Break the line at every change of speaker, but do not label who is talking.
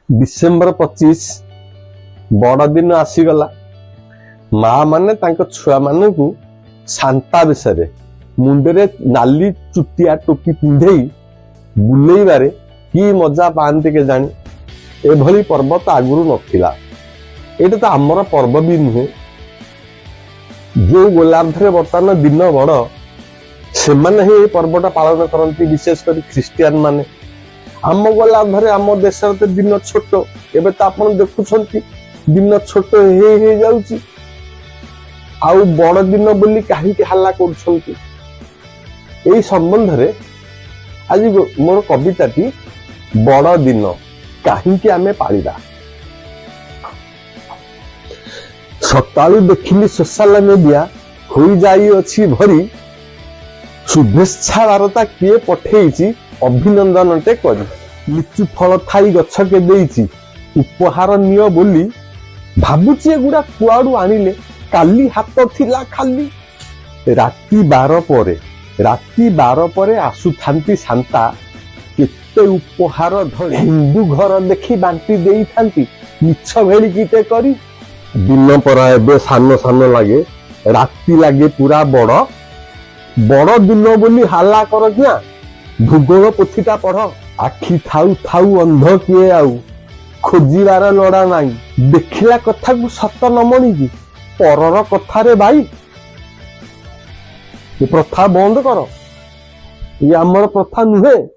December 25 बड़ दिन आसीगला। माँ माने तांको छुआ मानू को सांता विषय मुंडे नाली चुटिया टोपी पिंधे बुलेबारे कि मजा पाती के जानी एभली पर्व तो आगुरी नथिला। एटा तो आमर पर्व भी नुहे। जो गोलार्धरे बर्तमान दिन बड़ से ही पर्वटा पालन करती, विशेष कर ख्रीस्टियान माने। आम गोलार्धरे आम देश दिन छोट एवं तो आप देखुंट दिन छोट हो जाऊँगी आउ बड़ दिन बोली कहीं हल्ला कर संबंध रे आज मोर कविताटी बड़ दिन कहीं आमे पालिबा। सकाळु देखिली सोशल मीडिया हो जाई अछि भरी शुभेच्छा वार्ता किए पठेइछि अभिनंदन टे करी लिचु फल थाई गछ के देइछि उपहार नियो बोली भाबुछि एगुडा कुआडू आनिले काली हाथ थिला खाली। राति 12 परे आसु थांती सांता केते उपहार धरी हिंदू घर देखी बांटी देई थांती मिछ भेली किते करी। दिन परा एबे सान सान लागे राति लागे पूरा बड़ बड़ दिन बोली हाला कर क्या भूगोल पोथीटा पढ़। आखि थाउ थाउ अंध किए आउ खोजिबार लड़ा नाई देखिला कथा को सत न मणी की परर कथारे भाई ये प्रथा बंद कर। ये आमर प्रथा नुहे।